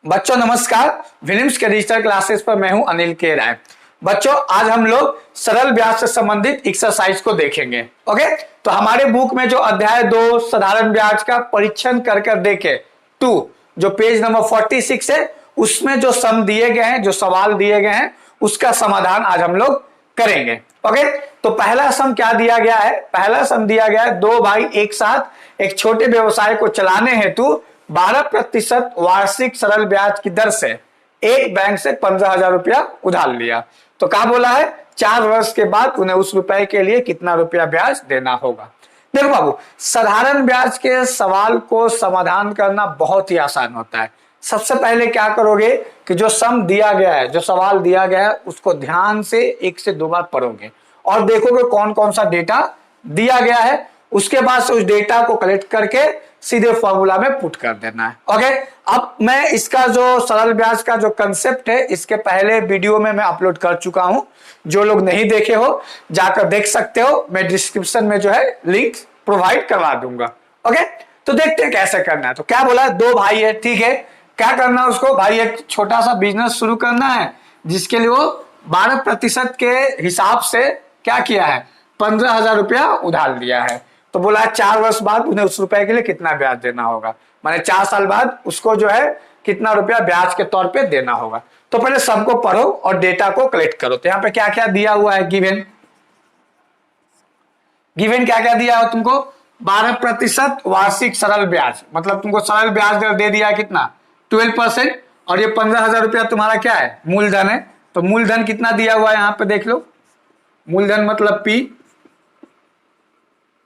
बच्चों नमस्कार। विनिम्स के डिजिटल क्लासेस पर मैं हूं अनिल के राय। बच्चों आज हम लोग सरल ब्याज से संबंधित एक्सरसाइज को देखेंगे। ओके, तो हमारे बुक में जो अध्याय 2 साधारण ब्याज का परीक्षण कर कर देखे 2 जो पेज नंबर 46 है, उसमें जो सम दिए गए हैं, जो सवाल दिए गए हैं, उसका समाधान आज हम लोग करेंगे। ओके, तो पहला सम क्या दिया गया है? पहला सम दिया गया है, दो भाई एक साथ एक छोटे व्यवसाय को चलाने हेतु 12% वार्षिक सरल ब्याज की दर से एक बैंक से 15,000 रुपया उधार लिया। तो क्या बोला है? 4 वर्ष के बाद उन्हें उस रुपए के लिए कितना रुपया ब्याज देना होगा। देखो बाबू, साधारण ब्याज के सवाल को समाधान करना बहुत ही आसान होता है। सबसे पहले क्या करोगे कि जो सम दिया गया है, जो सवाल दिया गया है, उसको ध्यान से 1 से 2 बार पढ़ोगे और देखोगे कौन कौन सा डेटा दिया गया है। उसके बाद से उस डेटा को कलेक्ट करके सीधे फॉर्मूला में पुट कर देना है। ओके, अब मैं इसका जो सरल ब्याज का जो कंसेप्ट है, इसके पहले वीडियो में मैं अपलोड कर चुका हूं। जो लोग नहीं देखे हो जाकर देख सकते हो, मैं डिस्क्रिप्शन में जो है लिंक प्रोवाइड करवा दूंगा। ओके, तो देखते हैं कैसे करना है। तो क्या बोला है, दो भाई है, ठीक है। क्या करना है उसको? भाई एक छोटा सा बिजनेस शुरू करना है, जिसके लिए वो 12% के हिसाब से क्या किया है, 15,000 रुपया उधार लिया है। तो बोला 4 वर्ष बाद उन्हें उस रुपए के लिए कितना ब्याज देना होगा, माने 4 साल बाद उसको जो है कितना रुपया ब्याज के तौर पे देना होगा। तो पहले सबको पढ़ो और डेटा को कलेक्ट करो। तो यहाँ पे क्या क्या दिया हुआ है, गिवन क्या क्या दिया हो तुमको? 12% वार्षिक सरल ब्याज, मतलब तुमको सरल ब्याज दर दे दिया है कितना, 12%। और ये 15,000 रुपया तुम्हारा क्या है, मूलधन है। तो मूलधन कितना दिया हुआ है यहाँ पे देख लो, मूलधन मतलब पी,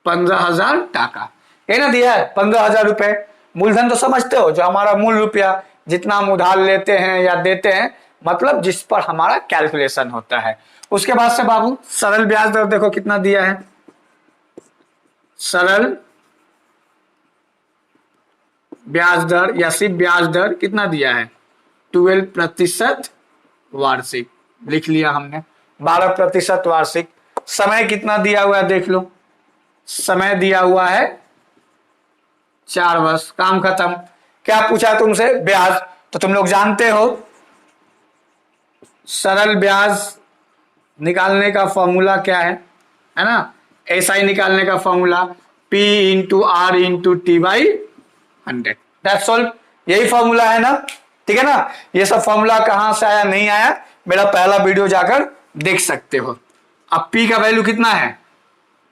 15,000 टाका, ये ना दिया है 15,000 रुपए। मूलधन तो समझते हो, जो हमारा मूल रुपया जितना हम उधार लेते हैं या देते हैं, मतलब जिस पर हमारा कैलकुलेशन होता है। उसके बाद से बाबू सरल ब्याज दर देखो कितना दिया है। सरल ब्याज दर या सिर्फ ब्याज दर कितना दिया है, 12% वार्षिक, लिख लिया हमने। 12% वार्षिक। समय कितना दिया हुआ है देख लो, समय दिया हुआ है 4 वर्ष। काम खत्म। क्या पूछा तुमसे? ब्याज। तो तुम लोग जानते हो सरल ब्याज निकालने का फॉर्मूला क्या है ना? एसआई निकालने का formula P into R into T by 100। That's all, यही फॉर्मूला है ना? ठीक है ना? ये सब फॉर्मूला कहां से आया, नहीं आया, मेरा पहला वीडियो जाकर देख सकते हो। अब P का वैल्यू कितना है,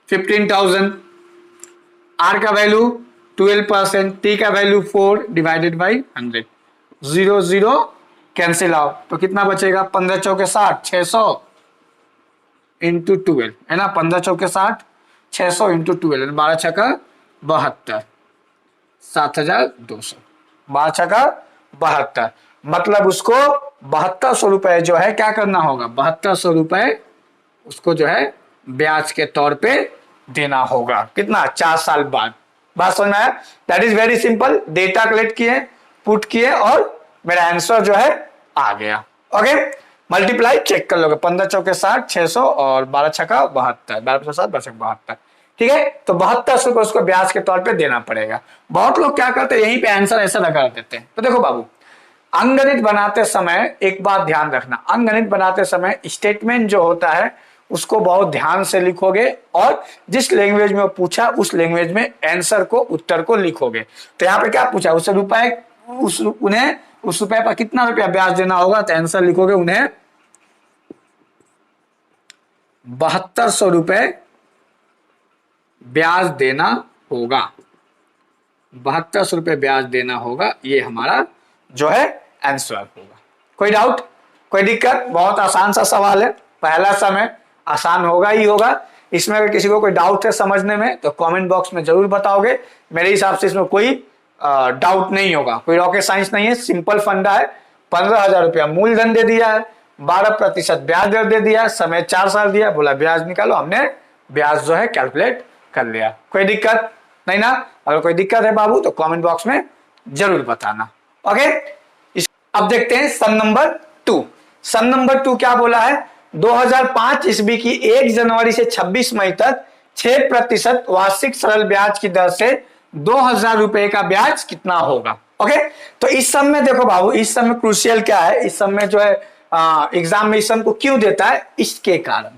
15,000, R का वैल्यू 12%, T का value 4 divided by 100, 0 0 cancel out. तो कितना बचेगा, 15 चौके 60, 600 इंटू 12 है ना, 15 चौके 60, 600 इंटू 12, 12 छक्का 72, 7,200, 12 छक्का 72। मतलब उसको 7200 रुपए जो है क्या करना होगा, 7200 रुपए उसको जो है ब्याज के तौर पे देना होगा। कितना, 4 साल बाद। बात समझ में आया? That is very simple. Data collect किए, पुट किए और मेरा आंसर जो है आ गया। ओके, मल्टीप्लाई चेक कर लोगे, 15 चौके 60, 600 और 12 छक्का 72, 12 7 72। ठीक है, तो 7200 को उसको ब्याज के तौर पे देना पड़ेगा। बहुत लोग क्या करते हैं, यहीं पे आंसर ऐसा लगा देते हैं। तो देखो बाबू, अंकगणित बनाते समय एक बात ध्यान रखना, अंकगणित बनाते समय स्टेटमेंट जो होता है उसको बहुत ध्यान से लिखोगे और जिस लैंग्वेज में वो पूछा उस लैंग्वेज में आंसर को, उत्तर को लिखोगे। तो यहाँ पे क्या पूछा, उससे रुपए, उन्हें उस रुपए पर कितना रुपया ब्याज देना होगा, तो आंसर लिखोगे उन्हें 7200 रुपए ब्याज देना होगा, 7200 रुपए ब्याज देना होगा। ये हमारा जो है आंसर होगा। कोई डाउट, कोई दिक्कत? बहुत आसान सा सवाल है, पहला समय आसान होगा ही होगा। इसमें अगर किसी को कोई डाउट है समझने में तो कमेंट बॉक्स में जरूर बताओगे। मेरे हिसाब से इसमें कोई डाउट नहीं होगा, कोई रॉकेट साइंस नहीं है, सिंपल फंडा है। 15,000 रुपया मूलधन दे दिया है, 12% ब्याज दर दे दिया, समय 4 साल दिया, बोला ब्याज निकालो, हमने ब्याज जो है कैलकुलेट कर लिया। कोई दिक्कत नहीं ना? अगर कोई दिक्कत है बाबू तो कमेंट बॉक्स में जरूर बताना। ओके, अब देखते हैं सम नंबर 2। सम नंबर 2 क्या बोला है, 2005 ईस्वी की 1 जनवरी से 26 मई तक 6% वार्षिक सरल ब्याज की दर से 2,000 रुपए का ब्याज कितना होगा। ओके, तो इस सम में देखो बाबू, इस सम में क्रूशियल क्या है, इस सम में जो है एग्जाम में इस सम को क्यों देता है, इसके कारण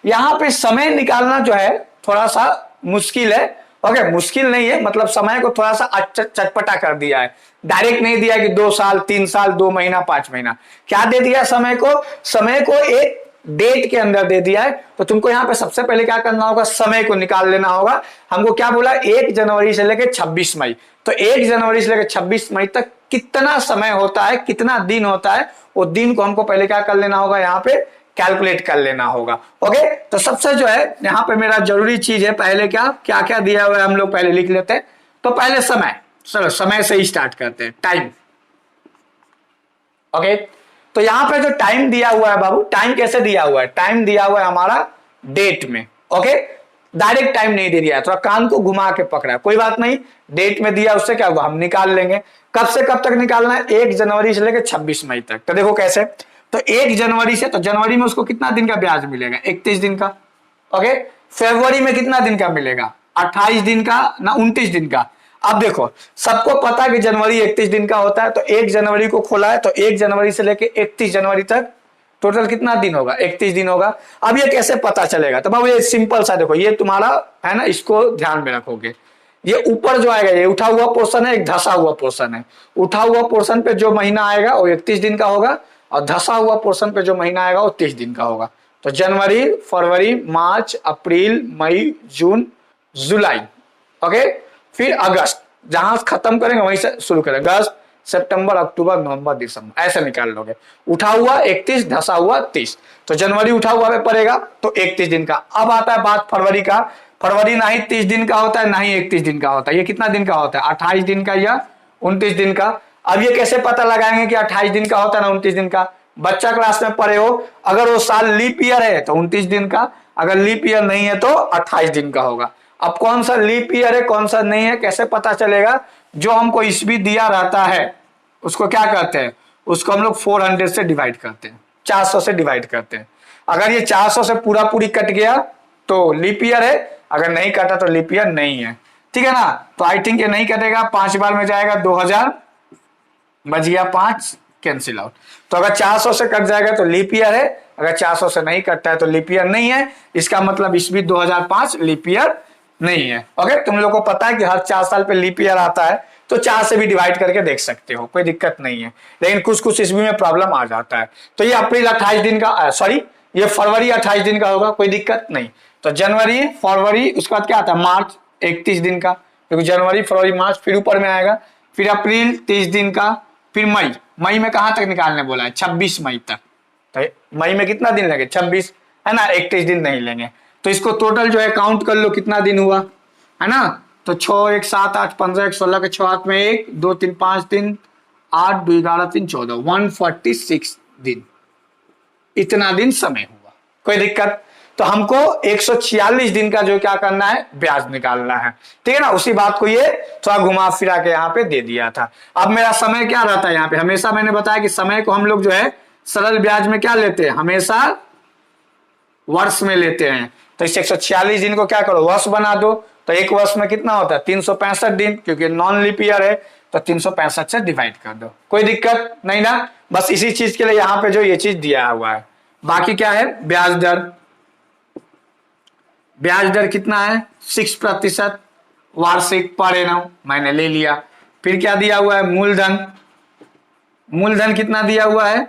यहां पे समय निकालना जो है थोड़ा सा मुश्किल है। ओके, मुश्किल नहीं है, मतलब समय को थोड़ा सा चटपटा कर दिया है, डायरेक्ट नहीं दिया कि 2 साल 3 साल 2 महीना 5 महीना, क्या दे दिया समय को एक डेट के अंदर दे दिया है। तो तुमको यहां पे सबसे पहले क्या करना होगा, समय को निकाल लेना होगा। हमको क्या बोला, 1 जनवरी से लेकर 26 मई, तो 1 जनवरी से लेकर 26 मई तक कितना समय होता है, कितना दिन होता है, वो दिन को हमको पहले क्या कर लेना होगा, यहाँ पे कैलकुलेट कर लेना होगा। ओके, तो सबसे जो है यहाँ पे मेरा जरूरी चीज है, पहले क्या क्या क्या दिया हुआ है हम लोग पहले लिख लेते हैं। तो पहले समय, चलो समय से ही स्टार्ट करते हैं, टाइम। ओके, तो यहां पे जो टाइम दिया हुआ है बाबू, टाइम कैसे दिया हुआ है, टाइम दिया हुआ है हमारा डेट में। ओके, डायरेक्ट टाइम नहीं दे दिया है, थोड़ा कान को घुमा के पकड़ा है, कोई बात नहीं, डेट में दिया, उससे क्या होगा हम निकाल लेंगे। कब से कब तक निकालना है, 1 जनवरी से लेकर 26 मई तक। तो देखो कैसे, तो 1 जनवरी से, तो जनवरी में उसको कितना दिन का ब्याज मिलेगा, 31 दिन का। ओके, फरवरी में कितना दिन का मिलेगा, 28 दिन का ना 29 दिन का। अब देखो सबको पता है कि जनवरी 31 दिन का होता है, तो 1 जनवरी को खोला है, तो 1 जनवरी से लेकर 31 जनवरी तक टोटल कितना दिन होगा, 31 दिन होगा। अब ये कैसे पता चलेगा, तो बाबू ये सिंपल सा देखो, ये तुम्हारा है ना, इसको ध्यान में रखोगे। ये ऊपर जो आएगा ये उठा हुआ पोर्शन है, एक धसा हुआ पोर्शन है। उठा हुआ पोर्शन पे जो महीना आएगा वो 31 दिन का होगा, और धसा हुआ पोर्शन पे जो महीना आएगा वो 30 दिन का होगा। तो जनवरी, फरवरी, मार्च, अप्रैल, मई, जून, जुलाई, ओके, फिर अगस्त, जहां खत्म करेंगे वहीं से शुरू करेंगे, अगस्त, सितंबर, अक्टूबर, नवंबर, दिसंबर, ऐसे निकाल लोगे। उठा हुआ 31, धसा हुआ 30, तो जनवरी उठा हुआ में पड़ेगा तो 31 दिन का। अब आता है बात फरवरी का, फरवरी ना ही 30 दिन का होता है ना ही 31 दिन का होता है, ये कितना दिन का होता है, 28 दिन का या 29 दिन का। अब ये कैसे पता लगाएंगे कि 28 दिन का होता है ना 29 दिन का, बच्चा क्लास में पढ़े हो, अगर वो साल लीप ईयर है तो 29 दिन का, अगर लीप ईयर नहीं है तो 28 दिन का होगा। अब कौन सा लीप ईयर है कौन सा नहीं है कैसे पता चलेगा, जो हमको ईस्वी दिया रहता है उसको क्या कहते हैं, उसको हम लोग 400 से डिवाइड करते हैं, 400 से डिवाइड करते हैं। अगर ये 400 से पूरा पूरी कट गया तो लीप ईयर है, अगर नहीं कटा तो लीप ईयर नहीं है, ठीक है ना। तो आई थिंक ये नहीं कटेगा, 5 बार में जाएगा 2000, बच गया 5, कैंसिल आउट। तो अगर 400 से कट जाएगा तो लीप ईयर है, अगर 400 से नहीं कटता है तो लीप ईयर नहीं है, इसका मतलब ईस्वी 2005 लीप ईयर नहीं है। ओके, तुम लोग को पता है कि हर 4 साल पे लीप ईयर आता है, तो 4 से भी डिवाइड करके देख सकते हो, कोई दिक्कत नहीं है। लेकिन कुछ कुछ ईस्वी में प्रॉब्लम आ जाता है। तो ये अप्रैल 28 दिन का, सॉरी ये फरवरी 28 दिन का होगा, कोई दिक्कत नहीं। तो जनवरी, फरवरी, उसके बाद क्या आता है मार्च 31 दिन का, क्योंकि जनवरी फरवरी मार्च फिर ऊपर में आएगा, फिर अप्रैल 30 दिन का, फिर मई, मई में कहां तक निकालने बोला है, 26 मई तक। तो मई में कितना दिन लगे, 26 है ना, 31 दिन नहीं लेंगे। तो इसको टोटल जो है काउंट कर लो कितना दिन हुआ है ना, तो 6 1 7 8 15 1 16 के 6 हाथ में 1 2 3 5 दिन, 8 2 11 3 14, 146 दिन, इतना दिन समय हुआ, कोई दिक्कत। तो हमको 146 दिन का जो क्या करना है, ब्याज निकालना है, ठीक है ना। उसी बात को ये थोड़ा घुमा फिरा के यहाँ पे दे दिया था। अब मेरा समय क्या रहता है यहाँ पे, हमेशा मैंने बताया कि समय को हम लोग जो है सरल ब्याज में क्या लेते हैं, हमेशा वर्ष में लेते हैं। तो इस 146 दिन को क्या करो, वर्ष बना दो, तो एक वर्ष में कितना होता है 365 दिन, क्योंकि नॉन लीप ईयर है, तो 365 से डिवाइड कर दो, कोई दिक्कत नहीं ना। बस इसी चीज के लिए यहाँ पे जो ये चीज दिया हुआ है। बाकी क्या है, ब्याज दर, ब्याज दर कितना है 6% वार्षिक पर एनम, मैंने ले लिया। फिर क्या दिया हुआ है, मूलधन, मूलधन कितना दिया हुआ है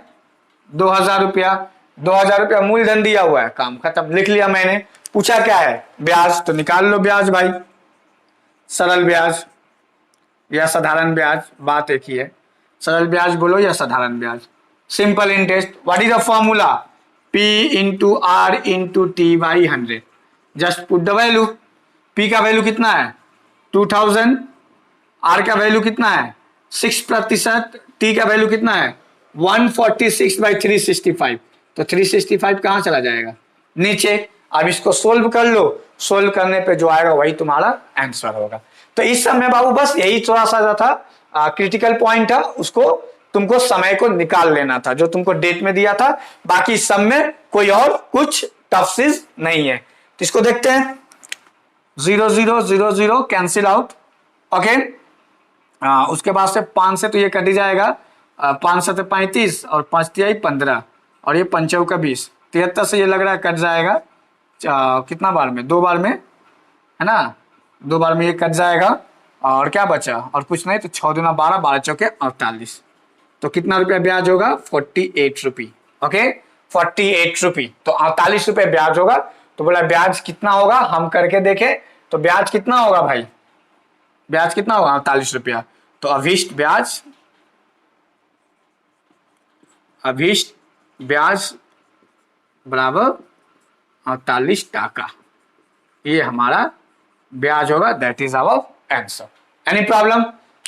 2000 रुपया, 2000 रुपया मूलधन दिया हुआ है, काम खत्म, लिख लिया मैंने। पूछा क्या है, ब्याज, तो निकाल लो ब्याज भाई, सरल ब्याज या साधारण ब्याज, बात एक ही है, सरल ब्याज बोलो या साधारण ब्याज, simple interest. What is the formula, P into R into T by 100, just put the value. P का वैल्यू कितना है 2000, R का वैल्यू कितना है 6%, T का वैल्यू कितना है 146 बाई 365, तो 365 कहां चला जाएगा नीचे। अब इसको सोल्व कर लो, सोल्व करने पे जो आएगा वही तुम्हारा आंसर होगा। तो इस समय बाबू बस यही थोड़ा सा जो था क्रिटिकल पॉइंट था, उसको तुमको समय को निकाल लेना था जो तुमको डेट में दिया था। बाकी सब में कोई और कुछ टफ चीज नहीं है। तो इसको देखते हैं, 0 0 0 0 कैंसिल आउट, ओके, उसके बाद से 5 से तो ये कट ही जाएगा, 5 7 35 और 5 तिहाई 15 और ये 5 चौका 20, 73 से ये लग रहा है कट जाएगा। कितना बार में, 2 बार में है ना, 2 बार में ये कट जाएगा। और क्या बचा, और कुछ नहीं, तो 6 दूना 12, 12 चौके 48। तो कितना रुपया ब्याज होगा, 48 रुपी। ओके, 48 रुपी, तो 48 रुपये ब्याज होगा। तो बोला ब्याज कितना होगा, हम करके देखें तो ब्याज कितना होगा भाई, ब्याज कितना होगा 48 रुपया। तो अभीष्ट ब्याज, अभीष्ट ब्याज बराबर 48 टाका, ये हमारा ब्याज होगा। That is our answer. Any problem,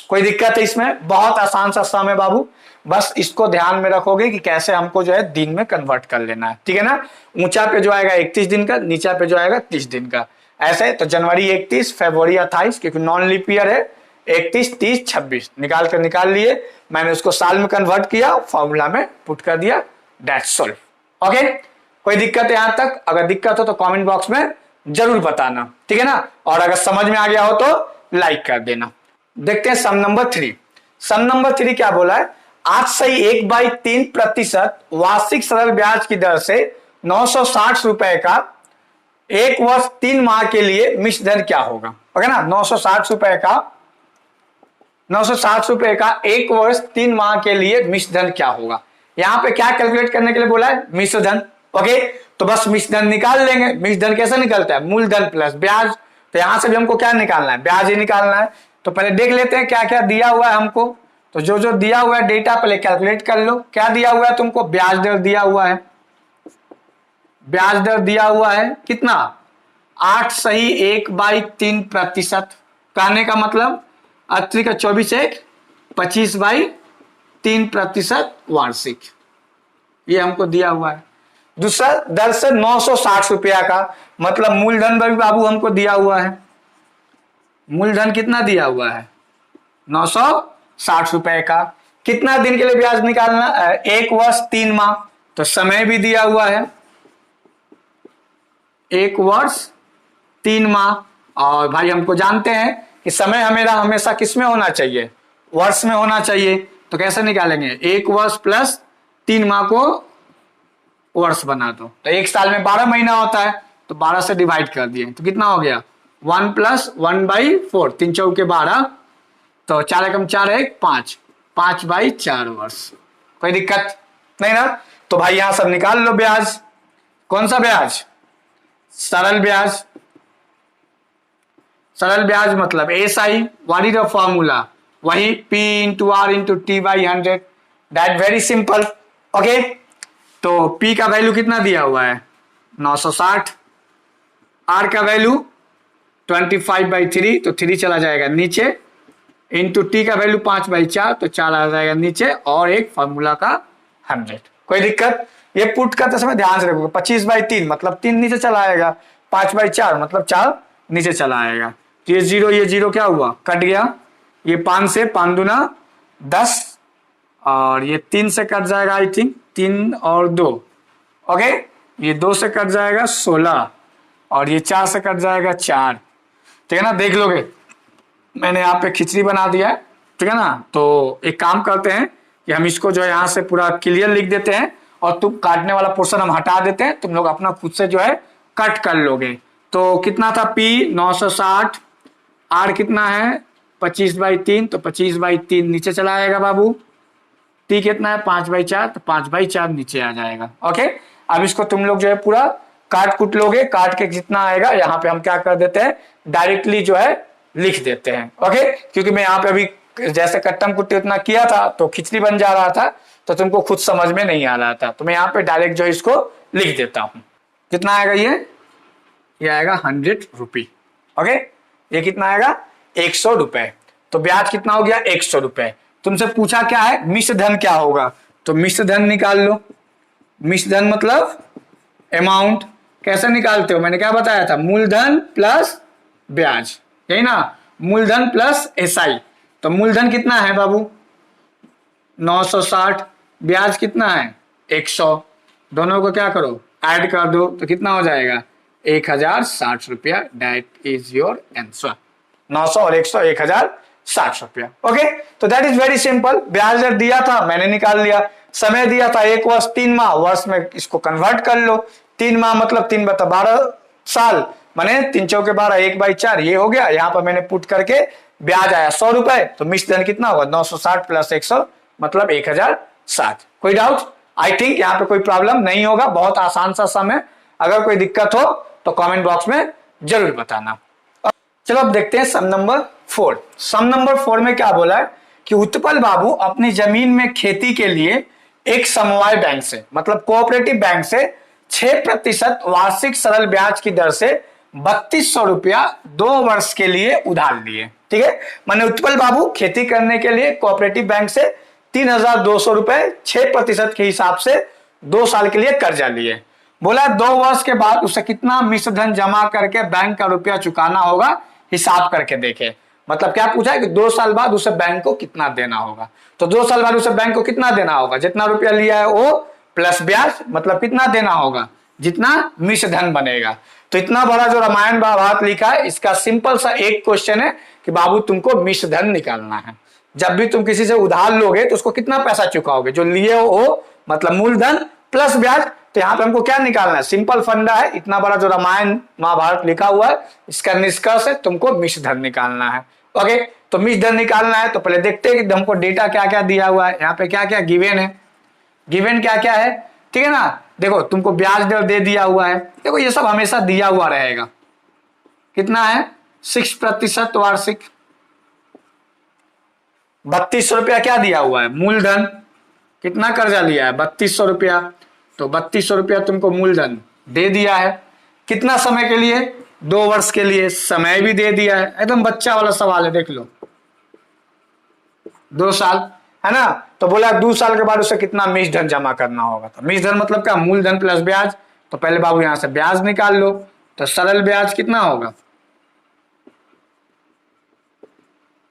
कोई दिक्कत है इसमें? बहुत आसान सा सम है बाबू, बस इसको ध्यान में रखोगे कि कैसे हमको जो है दिन में कन्वर्ट कर लेना है, ठीक है ना। ऊंचा पे जो आएगा 31 दिन का, नीचा पे जो आएगा 30 दिन का, ऐसे। तो जनवरी 31, फरवरी 28, क्योंकि नॉन लीप ईयर है, 31 30 26 निकाल लिए। मैंने उसको साल में कन्वर्ट किया, फॉर्मूला में पुट कर दिया, दैट्स सॉल्व। ओके, कोई दिक्कत है यहां तक? अगर दिक्कत हो तो कमेंट बॉक्स में जरूर बताना, ठीक है ना। और अगर समझ में आ गया हो तो लाइक कर देना। देखते हैं सम नंबर 3। सम नंबर 3 क्या बोला है, 8/3% वार्षिक सरल ब्याज की दर से 960 रुपए का 1 वर्ष 3 माह के लिए मिश्र धन क्या होगा। ओके ना, 960 रुपए का 1 वर्ष 3 माह के लिए मिश्र धन क्या होगा। यहां पे क्या कैलकुलेट करने के लिए बोला है, मिश्र धन। ओके, तो बस मिश्र धन निकाल लेंगे। मिश्र धन कैसे निकलता है, मूलधन प्लस ब्याज। तो यहां से भी हमको क्या निकालना है, ब्याज ही निकालना है। तो पहले देख लेते हैं क्या क्या दिया हुआ है हमको। तो जो जो दिया हुआ है डेटा पहले कैलकुलेट कर लो। क्या दिया हुआ है तुमको, ब्याज दर दिया हुआ है। ब्याज दर दिया हुआ है कितना, 8 सही 1/3%। कहने का मतलब 80 का 24 1 25/3% वार्षिक, ये हमको दिया हुआ है। दूसरा दर से 960 रुपया का, मतलब मूलधन भी बाबू हमको दिया हुआ है। मूलधन कितना दिया हुआ है, 960 रुपए का। कितना दिन के लिए ब्याज निकालना, 1 वर्ष 3 माह। तो समय भी दिया हुआ है, 1 वर्ष 3 माह। और भाई हमको जानते हैं कि समय मेरा हमेशा किस में होना चाहिए, वर्ष में होना चाहिए। तो कैसे निकालेंगे, 1 वर्ष प्लस 3 माह को वर्ष बना दो। तो 1 साल में 12 महीना होता है, तो 12 से डिवाइड कर दिए तो कितना हो गया, 1 + 1/4, 3 चौके 12, तो 4 एकम 4 1 5, 5/4 वर्ष। कोई दिक्कत नहीं ना। तो भाई यहां सब निकाल लो ब्याज। कौन सा ब्याज, सरल ब्याज। सरल ब्याज मतलब SI, what is the formula, वही P × R × T/100, that very simple. Okay, तो P का वैल्यू कितना दिया हुआ है, 960। R का वैल्यू 25/3, तो 3 चला जाएगा नीचे, इंटू T का वैल्यू 5/4, तो 4 आ जाएगा नीचे, और एक फॉर्मूला का 100। कोई दिक्कत, ये पुट करते समय ध्यान से रखोगे। 25/3 मतलब 3 नीचे चला आएगा, 5/4 मतलब 4 नीचे चला आएगा। तो ये 0 क्या हुआ, कट गया। ये 5 से 5 दूना 10, और ये 3 से कट जाएगा, आई थिंक 3 और 2। ओके, ये 2 से कट जाएगा 16, और ये 4 से कट जाएगा 4। ठीक है ना, देख लोगे मैंने यहाँ पे खिचड़ी बना दिया है, ठीक है ना। तो एक काम करते हैं कि हम इसको जो है यहाँ से पूरा क्लियर लिख देते हैं, और तुम काटने वाला पोर्शन हम हटा देते हैं, तुम लोग अपना खुद से जो है कट कर लोगे। तो कितना था, P 960, R कितना है 25/3, तो 25/3 नीचे चला आएगा बाबू। T कितना है 5/4, तो 5/4 नीचे आ जाएगा। ओके, अब इसको तुम लोग जो है पूरा काट कुट लोगे, काट के जितना आएगा यहाँ पे हम क्या कर देते हैं, डायरेक्टली जो है लिख देते हैं। ओके, क्योंकि मैं यहाँ पे अभी जैसे कट्टम कुट्टी उतना किया था तो खिचड़ी बन जा रहा था, तो तुमको खुद समझ में नहीं आ रहा था, तो मैं यहाँ पे डायरेक्ट जो है इसको लिख देता हूँ। कितना आएगा ये आएगा 100 रुपी। ओके, ये कितना आएगा 100 रुपए। तो ब्याज कितना हो गया 100 रुपए। तुमसे पूछा क्या है, मिश्र धन क्या होगा, तो मिश्र धन निकाल लो। मिश्र धन मतलब अमाउंट। कैसे निकालते हो, मैंने क्या बताया था, मूलधन प्लस ब्याज, यही ना, मूलधन प्लस SI। तो मूलधन कितना है बाबू 960, ब्याज कितना है 100, दोनों को क्या करो ऐड कर दो, तो कितना हो जाएगा 1060 रुपया। That is your answer. 900 और 100 1060 ₹60। ओके, तो दैट इज वेरी सिंपल। ब्याज दर दिया था, मैंने निकाल लिया। समय दिया था 1 वर्ष 3 माह, वर्ष में इसको कन्वर्ट कर लो। 3 माह मतलब 3 बता 12 साल, माने 3 चौके 12, 1/4 ये हो गया। यहां पर मैंने पुट करके ब्याज आया ₹100, तो मिश्र धन कितना होगा 960 प्लस 100 मतलब 1060। कोई डाउट? आई थिंक यहाँ पे कोई प्रॉब्लम नहीं होगा, बहुत आसान सा सम है। अगर कोई दिक्कत हो तो कमेंट बॉक्स में जरूर बताना। चलो अब देखते हैं सम नंबर 4। सम नंबर 4 में क्या बोला है कि उत्पल बाबू अपनी जमीन में खेती के लिए एक समवाय बैंक से मतलब कोऑपरेटिव बैंक से 6% वार्षिक सरल ब्याज की दर से 3200 रुपया 2 वर्ष के लिए उधार लिए। ठीक है, माने उत्पल बाबू खेती करने के लिए कोऑपरेटिव बैंक से 3200 रुपए 6% के हिसाब से 2 साल के लिए कर्जा लिए। बोला 2 वर्ष के बाद उसे कितना मिश्र धन जमा करके बैंक का रुपया चुकाना होगा, हिसाब करके देखे। मतलब क्या पूछा है कि 2 साल बाद उसे बैंक को कितना देना होगा। तो 2 साल बाद उसे बैंक को कितना देना होगा, जितना रुपया लिया है वो प्लस ब्याज, मतलब कितना देना होगा, जितना मिश्र धन बनेगा। तो इतना बड़ा जो रामायण महाभारत लिखा है, इसका सिंपल सा एक क्वेश्चन है कि बाबू तुमको मिश्र धन निकालना है। जब भी तुम किसी से उधार लोगे तो उसको कितना पैसा चुकाओगे, जो लिए हो मतलब मूलधन प्लस ब्याज। तो यहाँ पे हमको क्या निकालना है, सिंपल फंडा है। इतना बड़ा जो रामायण महाभारत लिखा हुआ है, इसका निष्कर्ष है तुमको मिश्र धन निकालना है। ओके, तो मिश्र धन निकालना है तो पहले देखते हैं कि हमको डेटा क्या क्या दिया हुआ है। यहाँ पे क्या क्या गिवन है, गिवन क्या क्या है, ठीक है ना। देखो तुमको ब्याज दर दे दिया हुआ है, देखो ये सब हमेशा दिया हुआ रहेगा। कितना है 6% वार्षिक। 3200 रुपया क्या दिया हुआ है, मूलधन। कितना कर्जा लिया है 3200 रुपया, तो 3200 रुपया तुमको मूलधन दे दिया है। कितना समय के लिए, 2 वर्ष के लिए। समय भी दे दिया है, एकदम बच्चा वाला सवाल है, देख लो 2 साल है ना। तो बोला 2 साल के बाद उसे कितना मिश्र धन जमा करना होगा। तो मिश्र धन मतलब क्या, मूलधन प्लस ब्याज। तो पहले बाबू यहां से ब्याज निकाल लो। तो सरल ब्याज कितना होगा,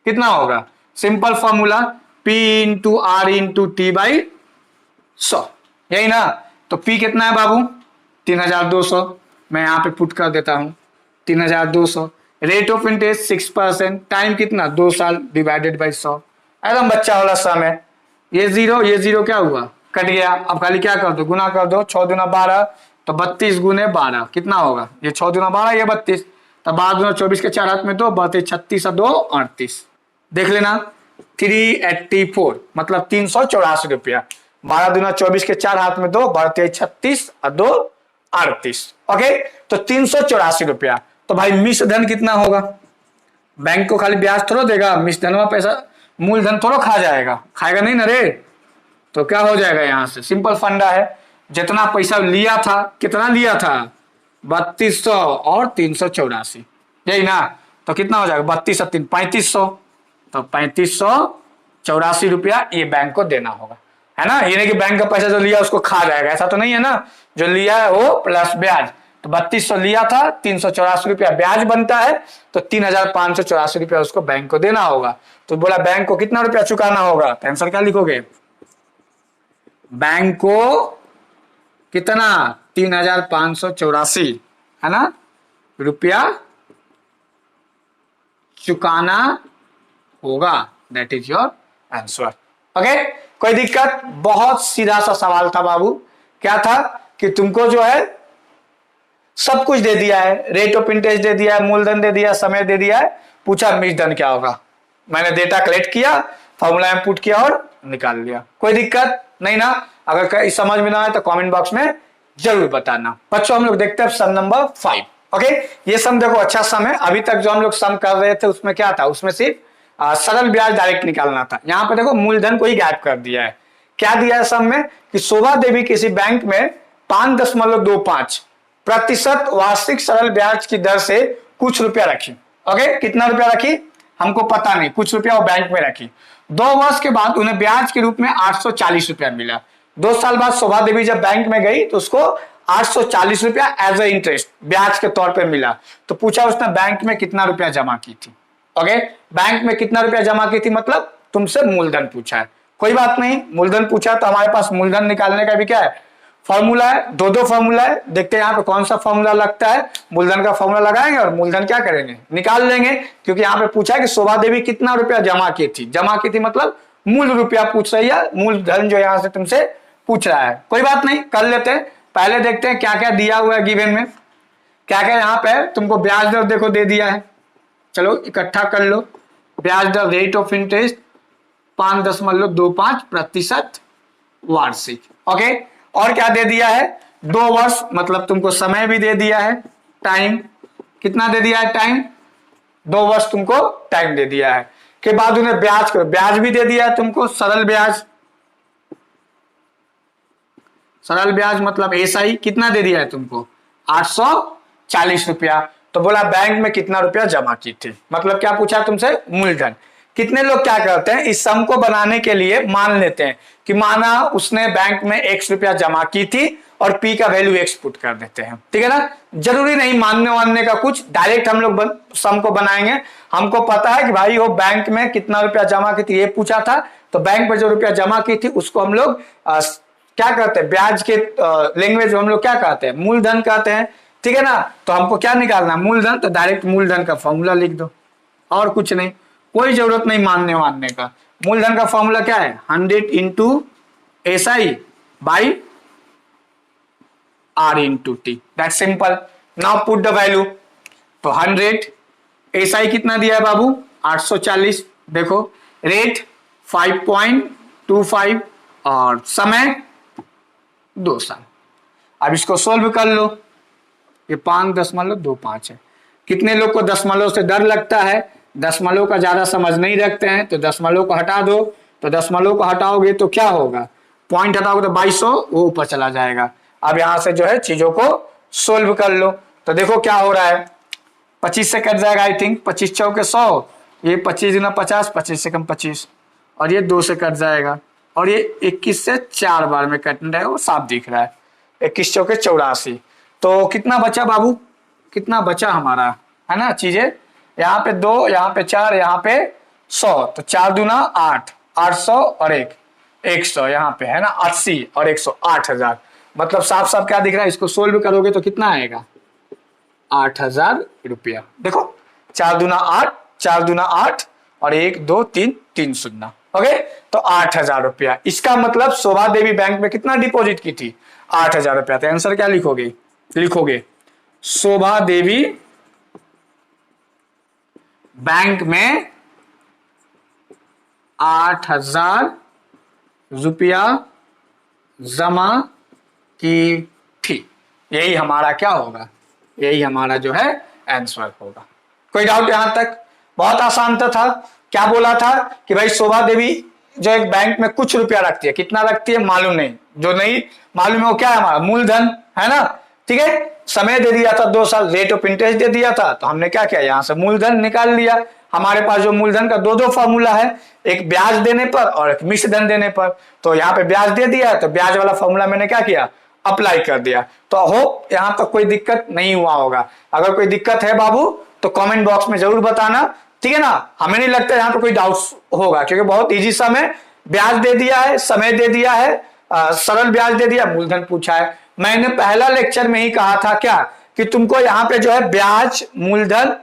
कितना होगा, simple formula P into R into T by 100, यही ना। तो P कितना है बाबू 3200, मैं यहां पे पुट कर देता हूं 3200। रेट ऑफ इंटरेस्ट 6%, टाइम कितना 2 साल डिवाइडेड बाई 100, एकदम बच्चा वाला सम है। ये जीरो क्या हुआ, कट गया। अब खाली क्या कर दो, गुना कर दो। 6 दूना 12, तो 32 गुने 12 कितना होगा, ये 6 दूना 12, ये 32। तो 12 दूना 24 के 4 हाथ में 2, 36 2 38, देख लेना 384 मतलब 384 रुपया। 12 दूना 24 के 4 हाथ में 2, 36 और 2 38। ओके, तो 384 रुपया। तो भाई मिश्र धन कितना होगा, बैंक को खाली ब्याज थोड़ा देगा, मिश्र धन में पैसा मूलधन थोड़ा खा जाएगा, खाएगा नहीं ना रे। तो क्या हो जाएगा, यहां से सिंपल फंडा है, जितना पैसा लिया था, कितना लिया था 3200 और 384, यही ना। तो कितना हो जाएगा 32 और 3 3500, तो 3584 रुपया ये बैंक को देना होगा, है ना। ये नहीं कि बैंक का पैसा जो लिया उसको खा जाएगा, ऐसा तो नहीं है ना। जो लिया है वो प्लस ब्याज। तो 3200 लिया था, 384 रुपया ब्याज बनता है, तो 3584 रुपया उसको बैंक को देना होगा। तो बोला बैंक को कितना रुपया चुकाना होगा, तो आंसर क्या लिखोगे, बैंक को कितना 3584 है ना रुपया चुकाना होगा, that is your answer. Okay, कोई दिक्कत, बहुत सीधा सा सवाल था बाबू। क्या था कि तुमको जो है सब कुछ दे दिया है, रेट ऑफ इंटरेस्ट दे दिया है, मूलधन दे दिया, समय दे दिया है, पूछा मिश्र धन क्या होगा। मैंने डेटा कलेक्ट किया, फॉर्मूला में पुट किया और निकाल लिया। कोई दिक्कत नहीं ना। अगर कहीं समझ में ना आए तो कमेंट बॉक्स में जरूर बताना। बच्चों हम लोग देखते हैं सम नंबर 5। ओके, ये सम देखो अच्छा सम है। अभी तक जो हम लोग सम कर रहे थे उसमें क्या था, उसमें सिर्फ सरल ब्याज डायरेक्ट निकालना था। यहां पे देखो मूलधन को ही गायब कर दिया है। क्या दिया है सम में कि शोभा देवी किसी बैंक में 5.25% वार्षिक सरल ब्याज की दर से कुछ रुपया रखी। ओके, कितना रुपया रखी हमको पता नहीं, कुछ रुपया वो बैंक में रखी। 2 वर्ष के बाद उन्हें ब्याज के रूप में 840 रुपया मिला। 2 साल बाद शोभा देवी जब बैंक में गई तो उसको 840 रुपया एज ए इंटरेस्ट ब्याज के तौर पे मिला। तो पूछा उसने बैंक में कितना रुपया जमा की थी। ओके, बैंक में कितना रुपया जमा की थी मतलब तुमसे मूलधन पूछा है। कोई बात नहीं, मूलधन पूछा तो हमारे पास मूलधन निकालने का भी क्या है फॉर्मूला है, दो दो फॉर्मूला है। देखते हैं यहाँ पे कौन सा फॉर्मूला लगता है। मूलधन का फॉर्मूला लगाएंगे और मूलधन क्या करेंगे, निकाल लेंगे। क्योंकि यहाँ पे पूछा है कि शोभा देवी कितना रुपया जमा की थी। जमा की थी मतलब मूल रुपया पूछ रही है, मूलधन जो यहाँ से तुमसे पूछ रहा है। कोई बात नहीं, कर लेते हैं। पहले देखते हैं क्या क्या दिया हुआ है गिवन में, क्या क्या यहाँ पे तुमको ब्याज दर देखो दे दिया है। चलो इकट्ठा कर लो। ब्याज दर रेट ऑफ इंटरेस्ट 5.25% वार्षिक। ओके, और क्या दे दिया है, 2 वर्ष, मतलब तुमको समय भी दे दिया है, टाइम कितना दे दिया है, टाइम 2 वर्ष तुमको टाइम दे दिया है। के बाद उन्हें ब्याज करो, ब्याज भी दे दिया है तुमको, सरल ब्याज। सरल ब्याज मतलब एसआई कितना दे दिया है तुमको, 840 रुपया। तो बोला बैंक में कितना रुपया जमा की थी, मतलब क्या पूछा तुमसे, मूलधन। कितने लोग क्या करते हैं, इस सम को बनाने के लिए मान लेते हैं कि माना उसने बैंक में x रुपया जमा की थी और p का वैल्यू x पुट कर देते हैं। ठीक है ना, जरूरी नहीं मानने वानने का कुछ, डायरेक्ट हम लोग सम को बनाएंगे। हमको पता है कि भाई वो बैंक में कितना रुपया जमा की थी ये पूछा था, तो बैंक पर जो रुपया जमा की थी उसको हम लोग क्या कहते हैं, ब्याज के लैंग्वेज में हम लोग क्या कहते हैं, मूलधन कहते हैं। ठीक है ना, तो हमको क्या निकालना, मूलधन, तो डायरेक्ट मूलधन का फॉर्मूला लिख दो, और कुछ नहीं, कोई जरूरत नहीं मानने वानने का। मूलधन का फॉर्मूला क्या है, 100 into SI by R into T, that simple. Now put the value, तो 100, SI कितना दिया है बाबू, 840, देखो रेट 5.25 और समय 2 साल। अब इसको सोल्व कर लो, ये 5.25 है। कितने लोग को दशमलव से डर लगता है, दशमलव का ज्यादा समझ नहीं रखते हैं, तो दशमलव को हटा दो। तो दशमलव को हटाओगे तो क्या होगा, पॉइंट हटाओगे तो 2200 वो ऊपर चला जाएगा। अब यहां से जो है चीजों को सोल्व कर लो, तो देखो क्या हो रहा है, 25 से कट जाएगा आई थिंक, 25 चौके 100, ये 25 गुना 50, 25 से कम 25, और ये 2 से कट जाएगा, और ये 21 से 4 बार में कट रहा है, वो साफ दिख रहा है, 21 चौके 84। तो कितना बचा बाबू, कितना बचा हमारा, है ना चीजें, यहाँ पे 2, यहाँ पे 4, यहाँ पे 100, तो 4 दूना 8, 800 और 100, यहाँ पे है ना 80 और 100, 8000। मतलब साफ साफ क्या दिख रहा है, इसको सोल्व करोगे तो कितना आएगा, 8000 रुपया। देखो 4 दूना 8, 4 दूना 8 और 1 2 3 3 शून्य, ओके, तो 8000 रुपया। इसका मतलब शोभा देवी बैंक में कितना डिपॉजिट की थी, 8000 रुपया। तो आंसर क्या लिखोगे, लिखोगे शोभा देवी बैंक में 8000 रुपया जमा की थी। यही हमारा क्या होगा, यही हमारा जो है आंसर होगा। कोई डाउट यहां तक, बहुत आसान तो था। क्या बोला था कि भाई शोभा देवी जो एक बैंक में कुछ रुपया रखती है, कितना रखती है मालूम नहीं, जो नहीं मालूम है वो क्या है हमारा मूलधन, है ना। ठीक है, समय दे दिया था 2 साल, रेट ऑफ इंटरेस्ट दे दिया था, तो हमने क्या किया, यहां से मूलधन निकाल लिया। हमारे पास जो मूलधन का 2 फॉर्मूला है, एक ब्याज देने पर और एक मिश्र धन देने पर। तो यहाँ पे ब्याज दे दिया है, तो ब्याज वाला फॉर्मूला मैंने क्या किया, अप्लाई कर दिया। तो होप यहां तक कोई दिक्कत नहीं हुआ होगा। अगर कोई दिक्कत है बाबू तो कमेंट बॉक्स में जरूर बताना, ठीक है ना। हमें नहीं लगता यहाँ पे कोई डाउट होगा, क्योंकि बहुत इजी सम है, ब्याज दे दिया है, समय दे दिया है, सरल ब्याज दे दिया, मूलधन पूछा है। मैंने पहला लेक्चर में ही कहा था क्या, कि तुमको यहाँ पे जो है ब्याज, मूलधन,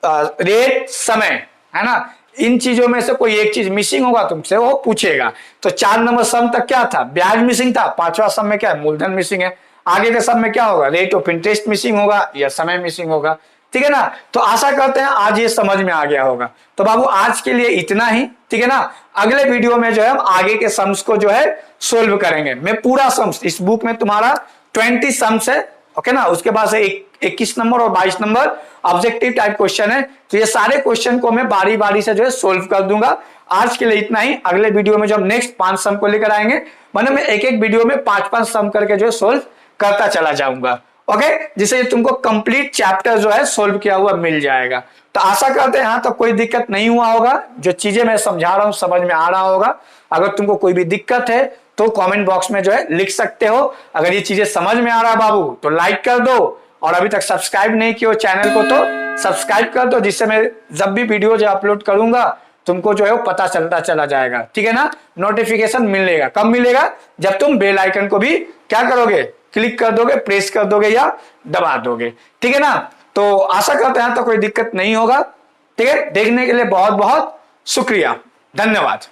रेट, समय, है ना, इन चीजों में से कोई एक चीज मिसिंग होगा तुमसे, वो पूछेगा। तो 4 नंबर सम तक क्या था, ब्याज मिसिंग था, 5वां सम में क्या है, मूलधन मिसिंग है। आगे के सम में क्या होगा, रेट ऑफ इंटरेस्ट मिसिंग होगा या समय मिसिंग होगा, ठीक है ना। तो आशा करते हैं आज ये समझ में आ गया होगा। तो बाबू आज के लिए इतना ही, ठीक है ना। अगले वीडियो में जो है हम आगे के सम्स को जो है सोल्व करेंगे। मैं पूरा सम्स, इस बुक में तुम्हारा 20 सम्स है, ओके ना। उसके बाद से 21 नंबर और 22 नंबर ऑब्जेक्टिव टाइप क्वेश्चन है। तो ये सारे क्वेश्चन को मैं बारी बारी से जो है सोल्व कर दूंगा। आज के लिए इतना ही। अगले वीडियो में जो हम नेक्स्ट 5 सम को लेकर आएंगे, मतलब मैं एक एक वीडियो में 5-5 सम करके जो है सोल्व करता चला जाऊंगा, ओके, जिससे तुमको कंप्लीट चैप्टर जो है सोल्व किया हुआ मिल जाएगा। तो आशा करते हैं यहां तक कोई दिक्कत नहीं हुआ होगा, जो चीजें मैं समझा रहा हूं समझ में आ रहा होगा। अगर तुमको कोई भी दिक्कत है तो कमेंट बॉक्स में जो है लिख सकते हो। अगर ये चीजें समझ में आ रहा है बाबू तो लाइक कर दो, और अभी तक सब्सक्राइब नहीं किया चैनल को तो सब्सक्राइब कर दो, जिससे मैं जब भी वीडियो जो अपलोड करूंगा तुमको जो है वो पता चलता चला जाएगा, ठीक है ना। नोटिफिकेशन मिलेगा, कब मिलेगा? जब तुम बेल आइकन को भी क्या करोगे, क्लिक कर दोगे, प्रेस कर दोगे या दबा दोगे, ठीक है ना। तो आशा करते हैं तो कोई दिक्कत नहीं होगा, ठीक है। देखने के लिए बहुत बहुत शुक्रिया, धन्यवाद।